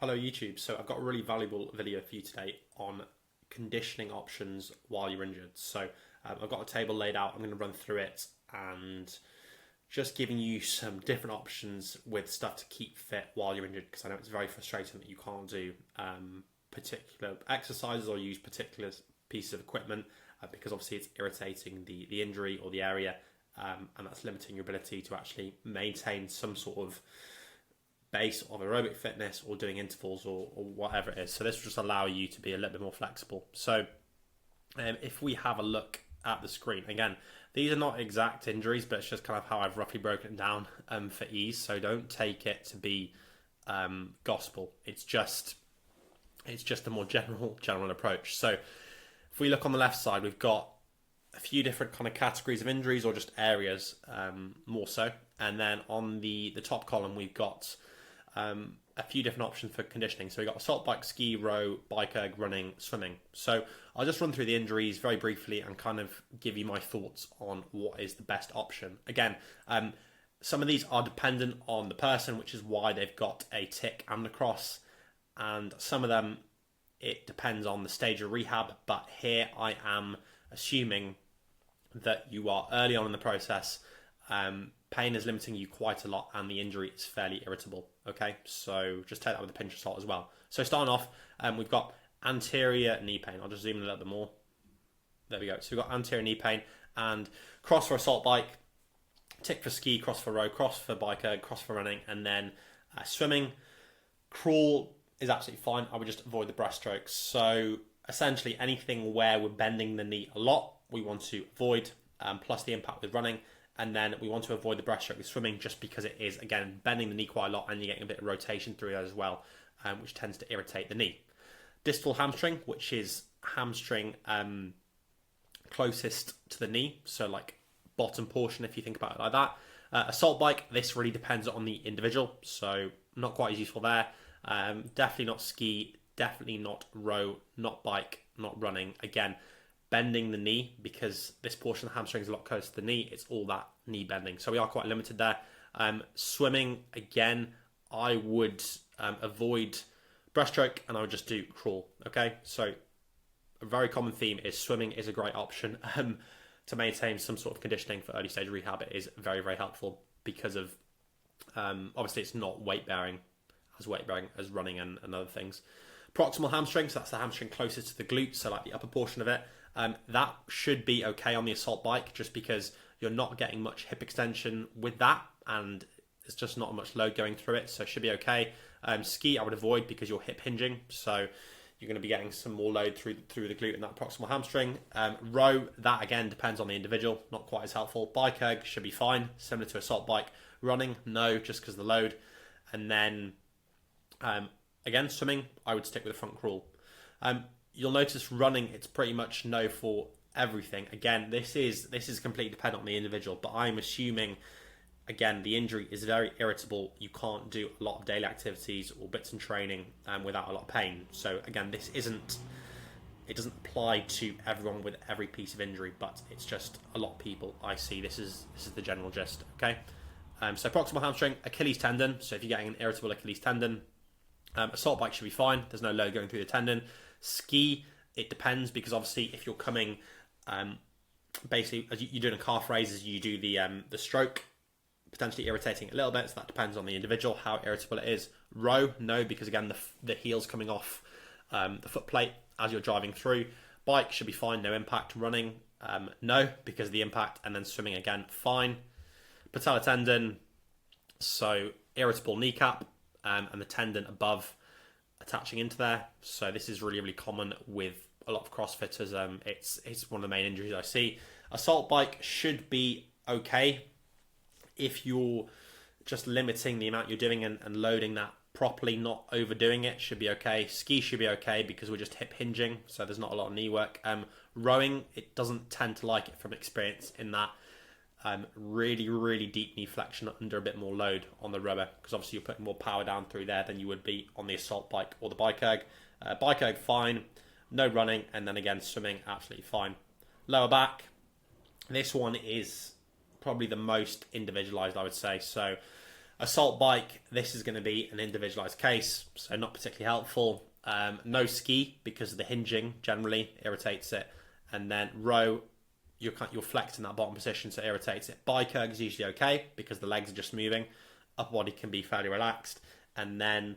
Hello YouTube, so I've got a really valuable video for you today on conditioning options while you're injured. So I've got a table laid out, I'm going to run through it and just giving you some different options with stuff to keep fit while you're injured, because I know it's very frustrating that you can't do particular exercises or use particular pieces of equipment because obviously it's irritating the injury or the area, and that's limiting your ability to actually maintain some sort of base of aerobic fitness or doing intervals or whatever it is. So this will just allow you to be a little bit more flexible. So if we have a look at the screen, again, these are not exact injuries, but it's just kind of how I've roughly broken it down for ease. So don't take it to be gospel. It's just a more general approach. So if we look on the left side, we've got a few different kind of categories of injuries or just areas, more so. And then on the top column, we've got a few different options for conditioning. So we've got assault bike, ski, row, bike erg, running, swimming. So I'll just run through the injuries very briefly and kind of give you my thoughts on what is the best option. Again, some of these are dependent on the person, which is why they've got a tick and a cross. And some of them, it depends on the stage of rehab. But here I am assuming that you are early on in the process. Pain is limiting you quite a lot and the injury is fairly irritable. Okay, so just take that with a pinch of salt as well. So starting off, we've got anterior knee pain. I'll just zoom in a little bit more. There we go. So we've got anterior knee pain and cross for assault bike, tick for ski, cross for row, cross for bike erg, cross for running, and then swimming. Crawl is absolutely fine. I would just avoid the breaststrokes. So essentially anything where we're bending the knee a lot, we want to avoid, plus the impact with running. And then we want to avoid the breaststroke with swimming just because it is, again, bending the knee quite a lot and you're getting a bit of rotation through that as well, which tends to irritate the knee. Distal hamstring, which is hamstring closest to the knee, so like bottom portion if you think about it like that. Assault bike, this really depends on the individual, so not quite as useful there. Definitely not ski, definitely not row, not bike, not running. Again, bending the knee, because this portion of the hamstring is a lot closer to the knee, it's all that knee bending. So we are quite limited there. Swimming, again, I would avoid breaststroke and I would just do crawl. Okay, so a very common theme is swimming is a great option to maintain some sort of conditioning for early stage rehab. It is very, very helpful because of, obviously it's not weight bearing as running and other things. Proximal hamstring, so that's the hamstring closest to the glute, so like the upper portion of it. That should be okay on the assault bike just because you're not getting much hip extension with that and it's just not much load going through it, so it should be okay. Ski I would avoid because you're hip hinging, so you're going to be getting some more load through the glute and that proximal hamstring. Row, that again depends on the individual, not quite as helpful. Bike erg should be fine, similar to assault bike. Running, no, just because of the load. And then again, swimming, I would stick with the front crawl. You'll notice running, it's pretty much no for everything. Again, this is completely dependent on the individual, but I'm assuming, again, the injury is very irritable. You can't do a lot of daily activities or bits and training without a lot of pain. So again, it doesn't apply to everyone with every piece of injury, but it's just a lot of people I see. This is the general gist, okay? So proximal hamstring, Achilles tendon. So if you're getting an irritable Achilles tendon, assault bike should be fine. There's no load going through the tendon. Ski, it depends because obviously if you're coming, basically as you're doing a calf raise as you do the stroke, potentially irritating a little bit. So that depends on the individual how irritable it is. Row, no, because again the heel's coming off the foot plate as you're driving through. Bike should be fine, no impact. Running, no, because of the impact. And then swimming again, fine. Patellar tendon, so irritable kneecap. And the tendon above attaching into there. So this is really, really common with a lot of CrossFitters. It's one of the main injuries I see. Assault bike should be okay if you're just limiting the amount you're doing and loading that properly, not overdoing it, should be okay. Ski should be okay because we're just hip hinging, so there's not a lot of knee work. Rowing, it doesn't tend to like it from experience in that really, really deep knee flexion under a bit more load on the rower because obviously you're putting more power down through there than you would be on the assault bike or the bike erg. Bike erg, fine. No running. And then again, swimming, absolutely fine. Lower back. This one is probably the most individualized, I would say. So Assault bike, this is going to be an individualized case, so not particularly helpful. No ski because of the hinging generally irritates it, and then row, you're flexed in that bottom position, so it irritates it. Bike erg is usually okay because the legs are just moving. Upper body can be fairly relaxed, and then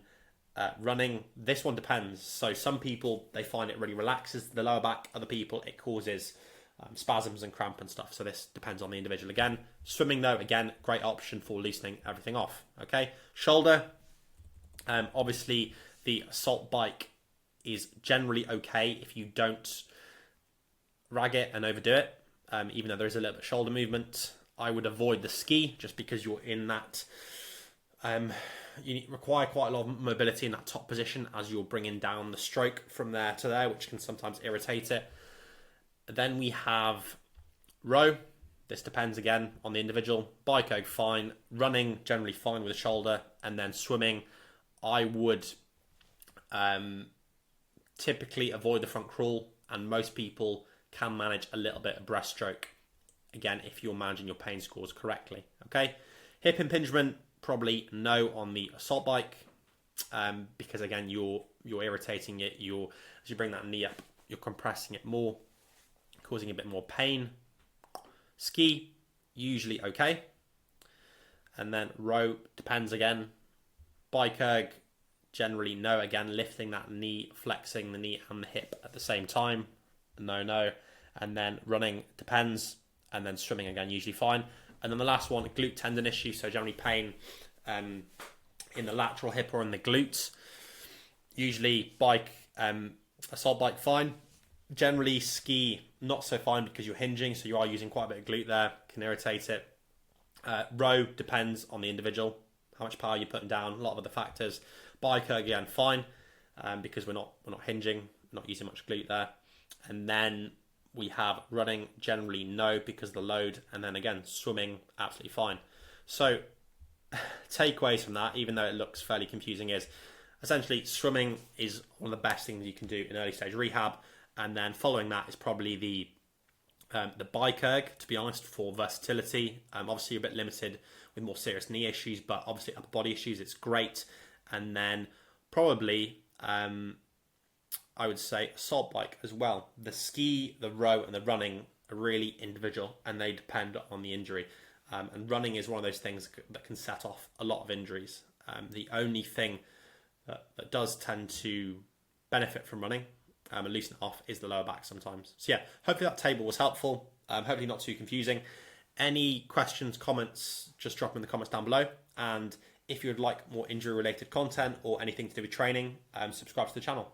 running, this one depends. So some people, they find it really relaxes the lower back. Other people, it causes spasms and cramp and stuff. So this depends on the individual again. Swimming though, again, great option for loosening everything off. Okay, shoulder. Obviously, the assault bike is generally okay if you don't rag it and overdo it. Even though there is a little bit of shoulder movement, I would avoid the ski just because you're in that. You require quite a lot of mobility in that top position as you're bringing down the stroke from there to there, which can sometimes irritate it. Then we have row. This depends again on the individual. Bike erg, fine. Running, generally fine with the shoulder. And then swimming, I would typically avoid the front crawl, and most people can manage a little bit of breaststroke, again, if you're managing your pain scores correctly. Okay, hip impingement, probably no on the assault bike, because again, you're irritating it. As you bring that knee up, you're compressing it more, causing a bit more pain. Ski, usually okay. And then row, depends again. Bike erg, generally no. Again, lifting that knee, flexing the knee and the hip at the same time, no. And then running, depends. And then swimming, again, usually fine. And then the last one, glute tendon issue. So generally pain in the lateral hip or in the glutes. Usually bike, assault bike, fine. Generally ski, not so fine because you're hinging. So you are using quite a bit of glute there. Can irritate it. Row depends on the individual. How much power you're putting down. A lot of other factors. Bike erg, again, fine. Because we're not hinging. Not using much glute there. And then we have running, generally no because of the load, and then again swimming, absolutely fine. So takeaways from that, even though it looks fairly confusing, is essentially swimming is one of the best things you can do in early stage rehab, and then following that is probably the bike erg, to be honest, for versatility. Obviously you're a bit limited with more serious knee issues, but obviously upper body issues, it's great. And then probably I would say assault bike as well. The ski, the row, and the running are really individual, and they depend on the injury. And running is one of those things that can set off a lot of injuries. The only thing that does tend to benefit from running and loosen it off is the lower back sometimes. So yeah, hopefully that table was helpful. Hopefully not too confusing. Any questions, comments, just drop them in the comments down below. And if you would like more injury-related content or anything to do with training, subscribe to the channel.